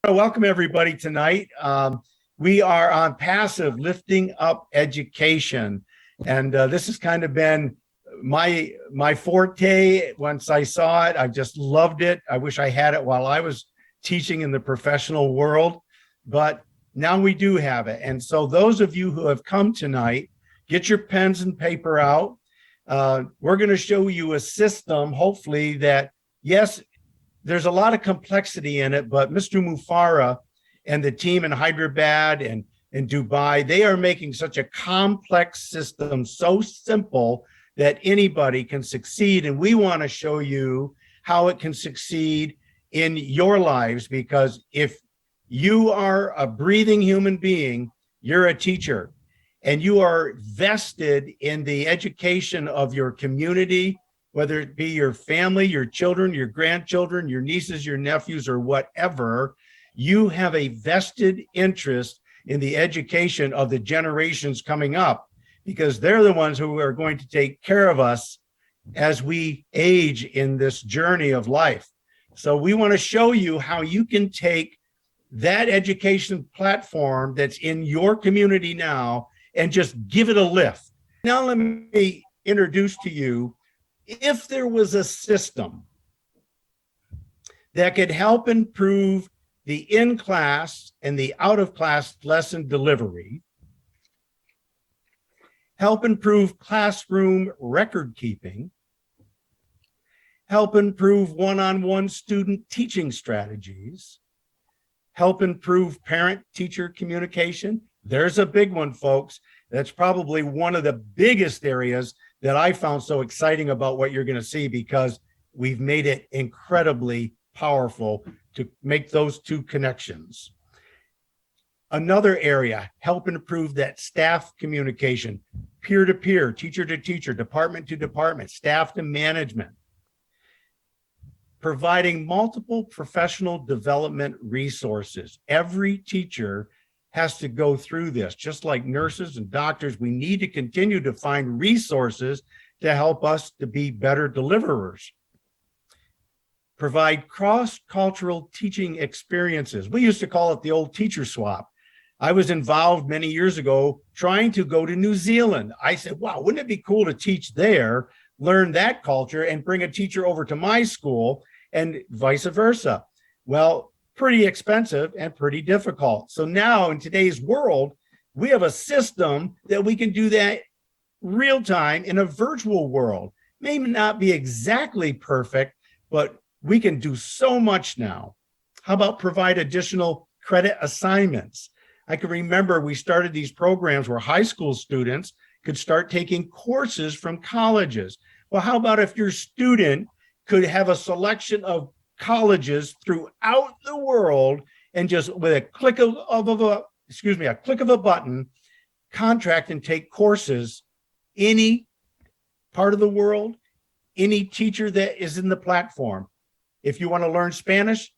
Welcome everybody tonight. We are on Passive Lifting Up Education, and this has kind of been my forte. Once I saw it, I just loved it. I wish I had it while I was teaching in the professional world, but now we do have it. And so those of you who have come tonight, get your pens and paper out. We're going to show you a system, hopefully, that, yes, there's a lot of complexity in it, but Mr. Mufara and the team in Hyderabad and in Dubai, they are making such a complex system so simple that anybody can succeed. And we want to show you how it can succeed in your lives, because if you are a breathing human being, you're a teacher, and you are vested in the education of your community, whether it be your family, your children, your grandchildren, your nieces, your nephews, or whatever. You have a vested interest in the education of the generations coming up, because they're the ones who are going to take care of us as we age in this journey of life. So we want to show you how you can take that education platform that's in your community now and just give it a lift. Now let me introduce to you, if there was a system that could help improve the in-class and the out-of-class lesson delivery, help improve classroom record keeping, help improve one-on-one student teaching strategies, help improve parent-teacher communication. There's a big one, folks. That's probably one of the biggest areas that I found so exciting about what you're going to see, because we've made it incredibly powerful to make those two connections. Another area, help improve that staff communication, peer-to-peer, teacher-to-teacher, department to department, staff to management. Providing multiple professional development resources. Every teacher has to go through this, just like nurses and doctors. We need to continue to find resources to help us to be better deliverers. Provide cross-cultural teaching experiences. We used to call it the old teacher swap. I was involved many years ago trying to go to New Zealand. I said, wow, wouldn't it be cool to teach there, learn that culture, and bring a teacher over to my school, and vice versa? Well, pretty expensive and pretty difficult. So now in today's world, we have a system that we can do that real time in a virtual world. May not be exactly perfect, but we can do so much now. How about provide additional credit assignments? I can remember we started these programs where high school students could start taking courses from colleges. Well, how about if your student could have a selection of colleges throughout the world, and just with a click of a button, contract and take courses any part of the world, any teacher that is in the platform. If you want to learn Spanish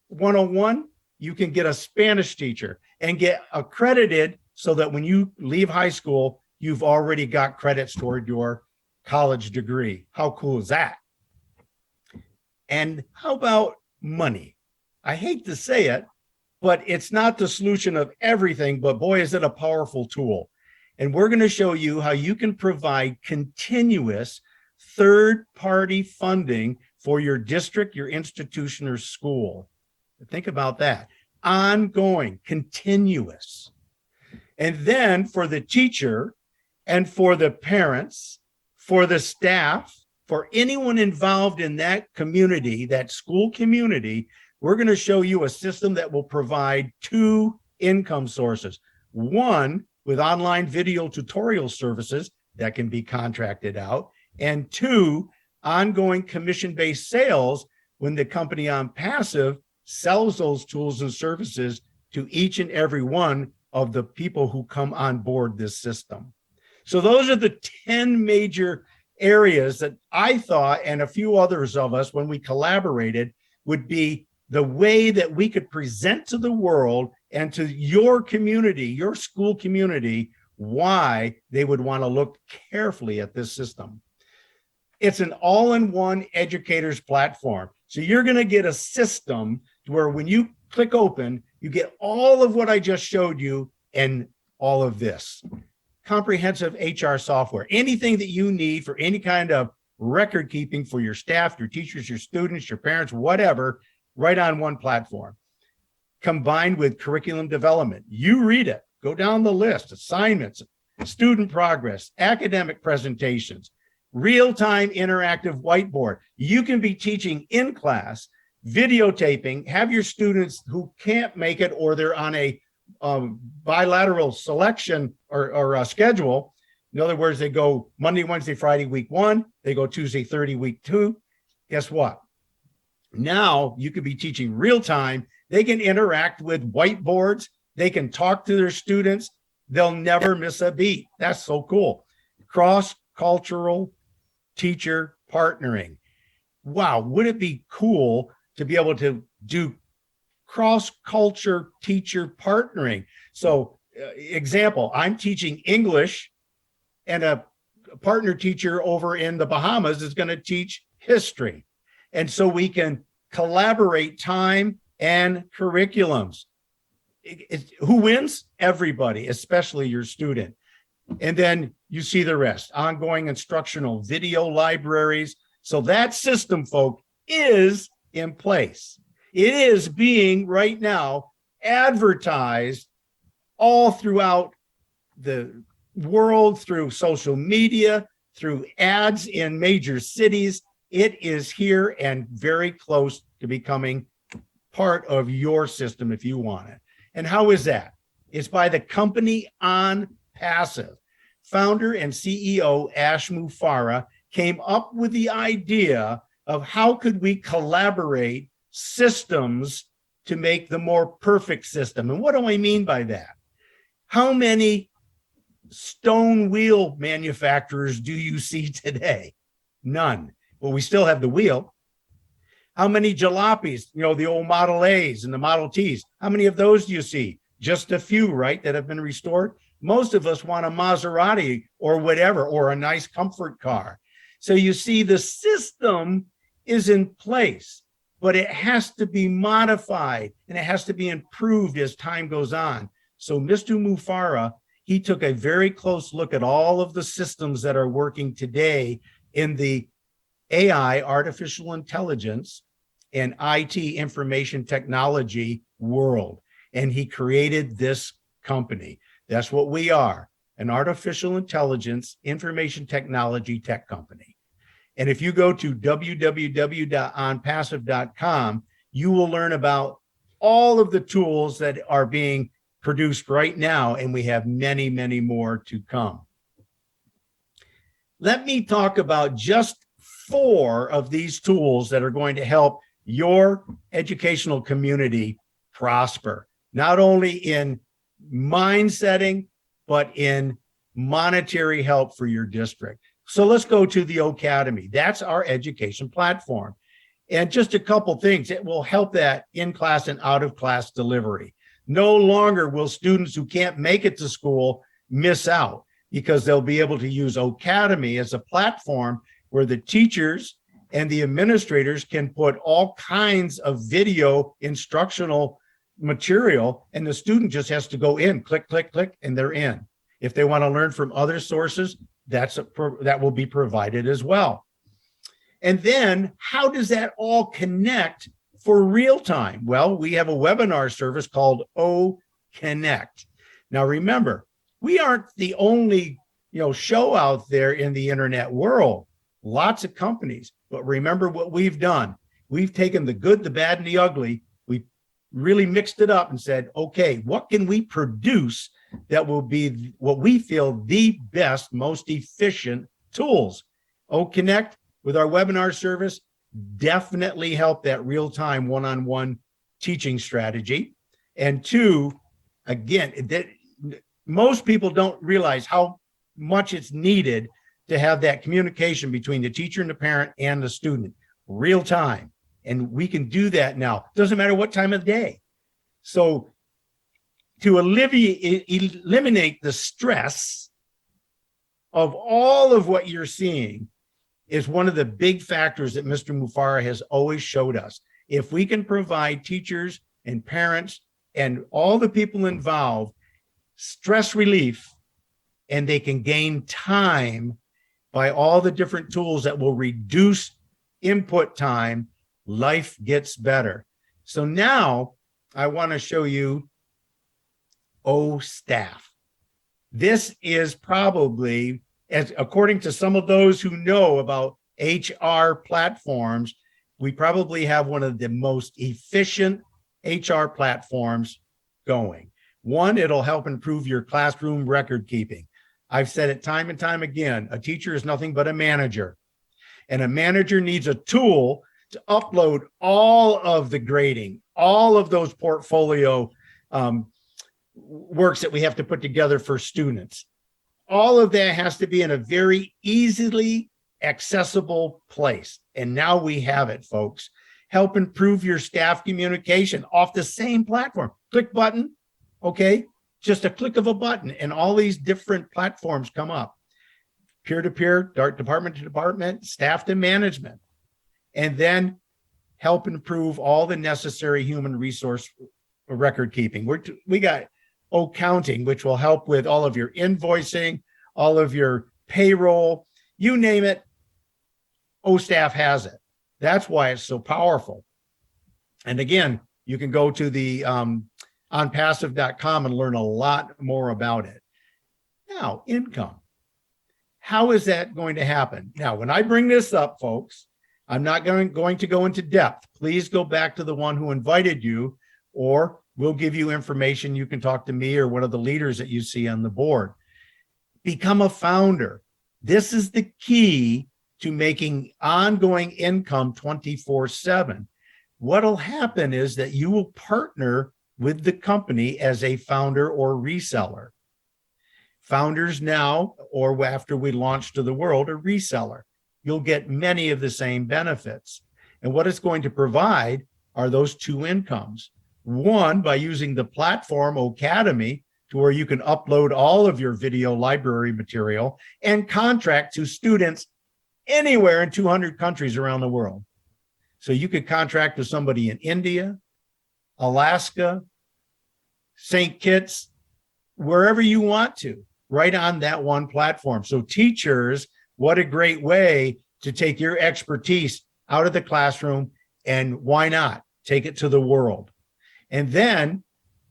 101, you can get a Spanish teacher and get accredited so that when you leave high school, you've already got credits toward your college degree. How cool is that? And how about money? I hate to say it, but it's not the solution of everything, but boy, is it a powerful tool. And we're going to show you how you can provide continuous third-party funding for your district, your institution, or school. Think about that. Ongoing, continuous. And then for the teacher and for the parents, for the staff, for anyone involved in that community, that school community, we're going to show you a system that will provide two income sources. One, with online video tutorial services that can be contracted out, and two, ongoing commission-based sales when the company on Passive sells those tools and services to each and every one of the people who come on board this system. So those are the 10 major areas that I thought, and a few others of us, when we collaborated, would be the way that we could present to the world and to your community, your school community, why they would want to look carefully at this system. It's an all-in-one educator's platform. So you're going to get a system where when you click open, you get all of what I just showed you and all of this. Comprehensive HR software, anything that you need for any kind of record keeping for your staff, your teachers, your students, your parents, whatever, right on one platform. Combined with curriculum development. You read it, go down the list, assignments, student progress, academic presentations, real-time interactive whiteboard. You can be teaching in class, videotaping, have your students who can't make it or they're on a bilateral selection or schedule. In other words, they go Monday, Wednesday, Friday, week 1. They go Tuesday, 30, week 2. Guess what? Now you could be teaching real time. They can interact with whiteboards. They can talk to their students. They'll never miss a beat. That's so cool. Cross-cultural teacher partnering. Wow, would it be cool to be able to do cross-culture teacher partnering? So, example, I'm teaching English and a partner teacher over in the Bahamas is going to teach history. And so we can collaborate time and curriculums. Who wins? Everybody, especially your student. And then you see the rest, ongoing instructional video libraries. So that system, folk, is in place. It is being right now advertised all throughout the world, through social media, through ads in major cities. It is here and very close to becoming part of your system if you want it. And how is that? It's by the company On Passive. Founder and CEO Ash Mufarah came up with the idea of how could we collaborate systems to make the more perfect system. And what do I mean by that? How many stone wheel manufacturers do you see today? None. Well, we still have the wheel. How many jalopies, the old Model A's and the Model T's, how many of those do you see? Just a few, right, that have been restored? Most of us want a Maserati or whatever, or a nice comfort car. So you see, the system is in place, but it has to be modified and it has to be improved as time goes on. So Mr. Mufarah, he took a very close look at all of the systems that are working today in the AI, artificial intelligence, and IT, information technology world. And he created this company. That's what we are, an artificial intelligence, information technology tech company. And if you go to www.onpassive.com, you will learn about all of the tools that are being produced right now, and we have many, many more to come. Let me talk about just 4 of these tools that are going to help your educational community prosper, not only in mind setting, but in monetary help for your district. So let's go to the Academy. That's our education platform. And just a couple things, it will help that in-class and out-of-class delivery. No longer will students who can't make it to school miss out, because they'll be able to use Academy as a platform where the teachers and the administrators can put all kinds of video instructional material, and the student just has to go in, click, click, click, and they're in. If they want to learn from other sources, that will be provided as well. And then how does that all connect for real time? Well, we have a webinar service called O Connect. Now, remember, we aren't the only show out there in the internet world. Lots of companies, but remember what we've done. We've taken the good, the bad, and the ugly. We really mixed it up and said, okay, what can we produce that will be what we feel the best, most efficient tools? O Connect with our webinar service definitely help that real-time one-on-one teaching strategy. And 2, again, most people don't realize how much it's needed to have that communication between the teacher and the parent and the student, real time. And we can do that now. Doesn't matter what time of day. So to eliminate the stress of all of what you're seeing is one of the big factors that Mr. Mufarah has always showed us. If we can provide teachers and parents and all the people involved stress relief, and they can gain time by all the different tools that will reduce input time. Life gets better. So now I want to show you Staff. This is probably, as according to some of those who know about HR platforms, we probably have one of the most efficient HR platforms going. One, it'll help improve your classroom record keeping. I've said it time and time again, a teacher is nothing but a manager. And a manager needs a tool to upload all of the grading, all of those portfolio works that we have to put together for students. All of that has to be in a very easily accessible place. And now we have it, folks. Help improve your staff communication off the same platform. Click button, okay? Just a click of a button, and all these different platforms come up. Peer-to-peer, department to department, staff to management. And then help improve all the necessary human resource record keeping. We got accounting, which will help with all of your invoicing, all of your payroll, you name it, Staff has it. That's why it's so powerful. And again, you can go to the onpassive.com and learn a lot more about it. Now, income. How is that going to happen? Now, when I bring this up, folks, I'm not going to go into depth. Please go back to the one who invited you, or we'll give you information. You can talk to me or one of the leaders that you see on the board. Become a founder. This is the key to making ongoing income 24/7. What'll happen is that you will partner with the company as a founder or reseller. Founders now, or after we launch to the world, a reseller. You'll get many of the same benefits. And what it's going to provide are those two incomes. One, by using the platform Academy, to where you can upload all of your video library material and contract to students anywhere in 200 countries around the world. So you could contract with somebody in India, Alaska, St. Kitts, wherever you want to, right on that one platform. So teachers, what a great way to take your expertise out of the classroom, and why not take it to the world? And then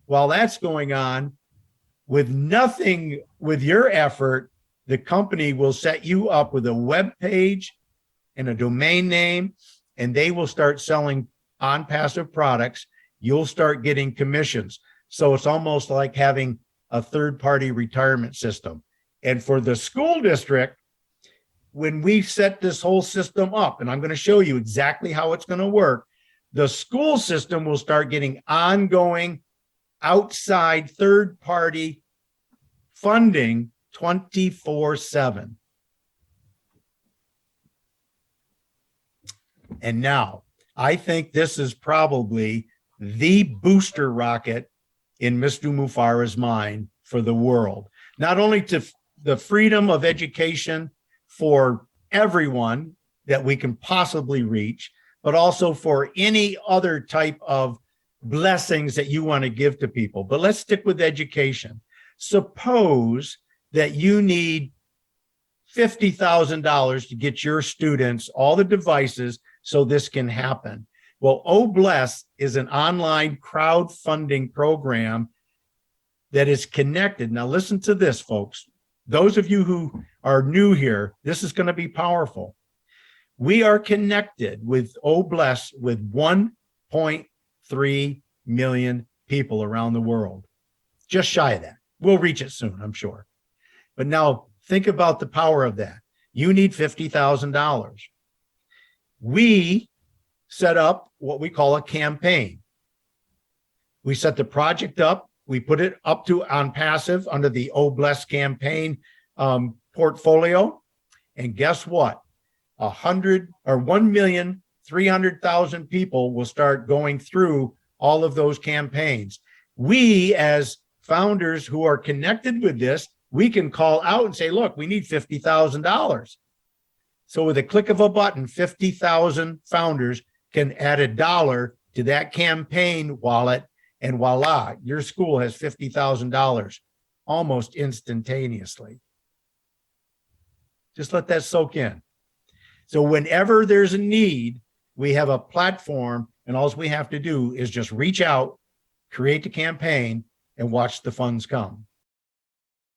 while that's going on, with nothing with your effort, the company will set you up with a web page and a domain name, and they will start selling OnPassive products. You'll start getting commissions. So it's almost like having a third-party retirement system. And for the school district, when we set this whole system up, and I'm going to show you exactly how it's going to work, the school system will start getting ongoing outside third-party funding 24/7. And now, I think this is probably the booster rocket in Mr. Mufara's mind for the world. Not only to the freedom of education for everyone that we can possibly reach, but also for any other type of blessings that you want to give to people. But let's stick with education. Suppose that you need $50,000 to get your students all the devices so this can happen. Well, Bless is an online crowdfunding program that is connected. Now listen to this, folks. Those of you who are new here, this is going to be powerful. We are connected with Bless with 1.3 million people around the world. Just shy of that. We'll reach it soon, I'm sure. But now think about the power of that. You need $50,000. We set up what we call a campaign. We set the project up. We put it up to OnPassive under the Bless campaign portfolio. And guess what? 1,300,000 people will start going through all of those campaigns. We, as founders who are connected with this, we can call out and say, look, we need $50,000. So with a click of a button, 50,000 founders can add $1 to that campaign wallet, and voila, your school has $50,000 almost instantaneously. Just let that soak in. So whenever there's a need, we have a platform, and all we have to do is just reach out, create the campaign, and watch the funds come.